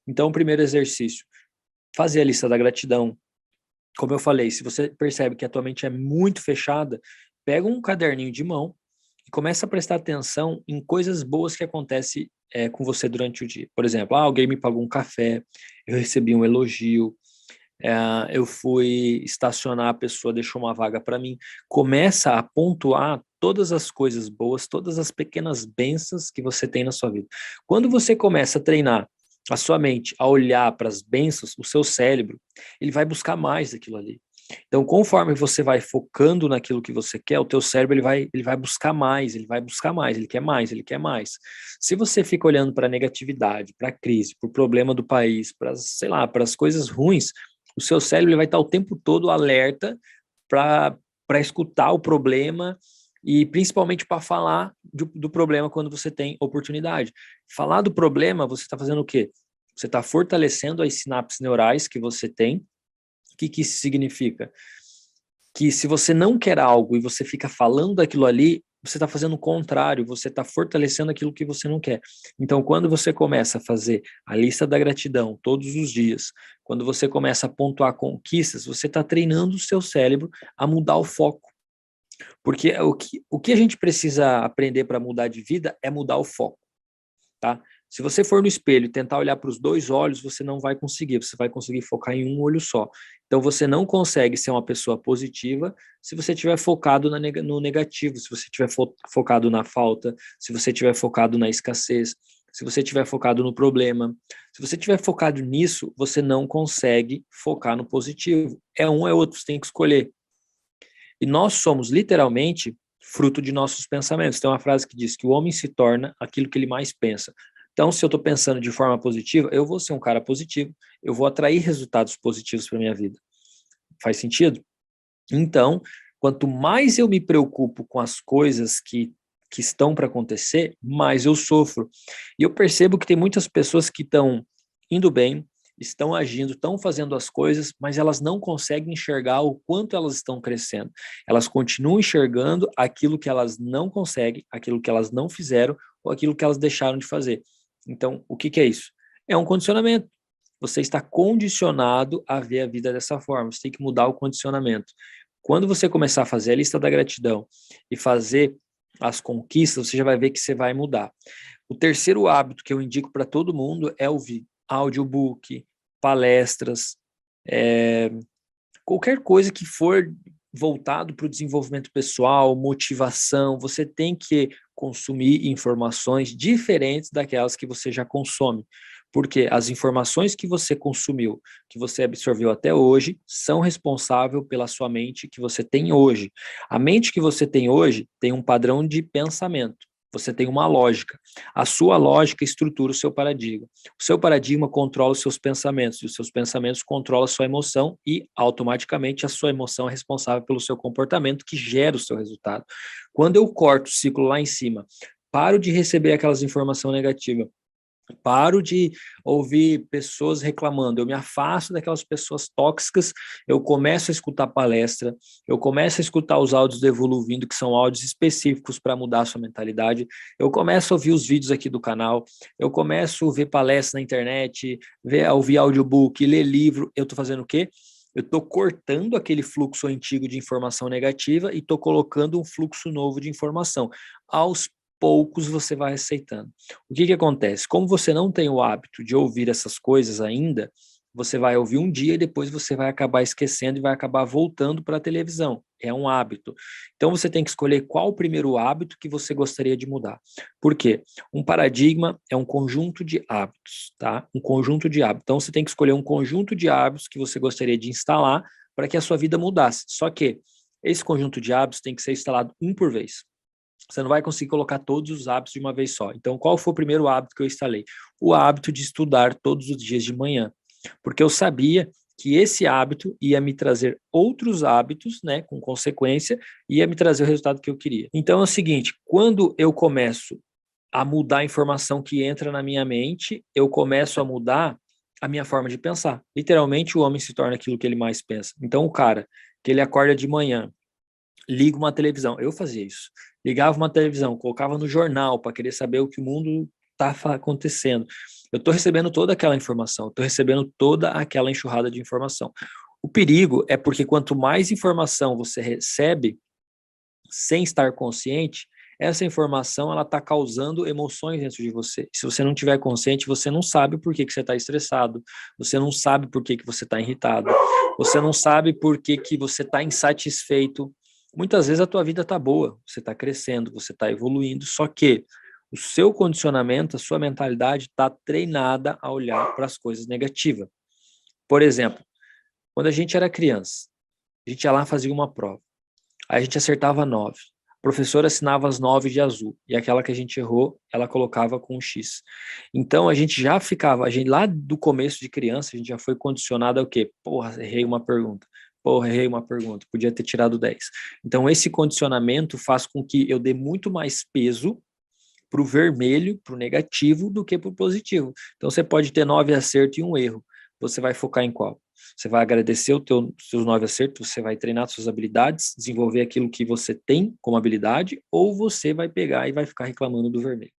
Então, o primeiro exercício, fazer a lista da gratidão. Como eu falei, se você percebe que a tua mente é muito fechada, pega um caderninho de mão e começa a prestar atenção em coisas boas que acontecem com você durante o dia. Por exemplo, alguém me pagou um café, eu recebi um elogio, eu fui estacionar, a pessoa deixou uma vaga para mim. Começa a pontuar todas as coisas boas, todas as pequenas bênçãos que você tem na sua vida. Quando você começa a treinar a sua mente a olhar para as bênçãos, o seu cérebro, ele vai buscar mais daquilo ali. Então, conforme você vai focando naquilo que você quer, o teu cérebro ele vai buscar mais, ele vai buscar mais, ele quer mais, ele quer mais. Se você fica olhando para a negatividade, para a crise, para o problema do país, para, sei lá, para as coisas ruins, o seu cérebro ele vai estar o tempo todo alerta para escutar o problema e principalmente para falar do problema quando você tem oportunidade. Falar do problema, você está fazendo o quê? Você está fortalecendo as sinapses neurais que você tem. O que isso significa? Que se você não quer algo e você fica falando daquilo ali, você está fazendo o contrário, você está fortalecendo aquilo que você não quer. Então, quando você começa a fazer a lista da gratidão todos os dias, quando você começa a pontuar conquistas, você está treinando o seu cérebro a mudar o foco. Porque o que a gente precisa aprender para mudar de vida é mudar o foco, tá? Se você for no espelho e tentar olhar para os dois olhos, você não vai conseguir, você vai conseguir focar em um olho só. Então você não consegue ser uma pessoa positiva se você estiver focado no negativo, se você estiver focado na falta, se você estiver focado na escassez, se você estiver focado no problema. Se você estiver focado nisso, você não consegue focar no positivo. É um ou é outro, você tem que escolher. E nós somos literalmente fruto de nossos pensamentos. Tem uma frase que diz que o homem se torna aquilo que ele mais pensa. Então, se eu estou pensando de forma positiva, eu vou ser um cara positivo, eu vou atrair resultados positivos para minha vida. Faz sentido? Então, quanto mais eu me preocupo com as coisas que estão para acontecer, mais eu sofro. E eu percebo que tem muitas pessoas que estão indo bem, estão agindo, estão fazendo as coisas, mas elas não conseguem enxergar o quanto elas estão crescendo. Elas continuam enxergando aquilo que elas não conseguem, aquilo que elas não fizeram ou aquilo que elas deixaram de fazer. Então, o que é isso? É um condicionamento. Você está condicionado a ver a vida dessa forma. Você tem que mudar o condicionamento. Quando você começar a fazer a lista da gratidão e fazer as conquistas, você já vai ver que você vai mudar. O terceiro hábito que eu indico para todo mundo é ouvir audiobook, palestras, qualquer coisa que for voltado para o desenvolvimento pessoal, motivação, você tem que consumir informações diferentes daquelas que você já consome. Porque as informações que você consumiu, que você absorveu até hoje, são responsáveis pela sua mente que você tem hoje. A mente que você tem hoje tem um padrão de pensamento. Você tem uma lógica. A sua lógica estrutura o seu paradigma. O seu paradigma controla os seus pensamentos, e os seus pensamentos controlam a sua emoção, e automaticamente a sua emoção é responsável pelo seu comportamento, que gera o seu resultado. Quando eu corto o ciclo lá em cima, paro de receber aquelas informações negativas, paro de ouvir pessoas reclamando, eu me afasto daquelas pessoas tóxicas, eu começo a escutar palestra, eu começo a escutar os áudios do Evoluindo, que são áudios específicos para mudar a sua mentalidade, eu começo a ouvir os vídeos aqui do canal, eu começo a ver palestra na internet, ouvir audiobook, ler livro, eu estou fazendo o quê? Eu estou cortando aquele fluxo antigo de informação negativa e estou colocando um fluxo novo de informação. Aos poucos você vai aceitando. O que acontece? Como você não tem o hábito de ouvir essas coisas ainda, você vai ouvir um dia e depois você vai acabar esquecendo e vai acabar voltando para a televisão. É um hábito. Então você tem que escolher qual o primeiro hábito que você gostaria de mudar. Por quê? Um paradigma é um conjunto de hábitos, tá? Um conjunto de hábitos. Então você tem que escolher um conjunto de hábitos que você gostaria de instalar para que a sua vida mudasse. Só que esse conjunto de hábitos tem que ser instalado um por vez. Você não vai conseguir colocar todos os hábitos de uma vez só. Então, qual foi o primeiro hábito que eu instalei? O hábito de estudar todos os dias de manhã. Porque eu sabia que esse hábito ia me trazer outros hábitos, né, com consequência, ia me trazer o resultado que eu queria. Então é o seguinte, quando eu começo a mudar a informação que entra na minha mente, eu começo a mudar a minha forma de pensar. Literalmente, o homem se torna aquilo que ele mais pensa. Então, o cara que ele acorda de manhã, liga uma televisão. Eu fazia isso. Ligava uma televisão, colocava no jornal para querer saber o que o mundo está acontecendo. Eu estou recebendo toda aquela informação, estou recebendo toda aquela enxurrada de informação. O perigo é porque quanto mais informação você recebe, sem estar consciente, essa informação ela está causando emoções dentro de você. Se você não tiver consciente, você não sabe por que você está estressado, você não sabe por que você está irritado, você não sabe por que você está insatisfeito. Muitas vezes a tua vida está boa, você está crescendo, você está evoluindo, só que o seu condicionamento, a sua mentalidade está treinada a olhar para as coisas negativas. Por exemplo, quando a gente era criança, a gente ia lá fazia uma prova. Aí a gente acertava 9. A professora assinava as 9 de azul. E aquela que a gente errou, ela colocava com um X. Então a gente já ficava, a gente lá do começo de criança, a gente já foi condicionado ao quê? Porra, errei uma pergunta. Porra, errei uma pergunta. Podia ter tirado 10. Então esse condicionamento faz com que eu dê muito mais peso para o vermelho, para o negativo, do que para o positivo. Então você pode ter 9 acertos e um erro. Você vai focar em qual? Você vai agradecer os seus 9 acertos, você vai treinar suas habilidades, desenvolver aquilo que você tem como habilidade, ou você vai pegar e vai ficar reclamando do vermelho.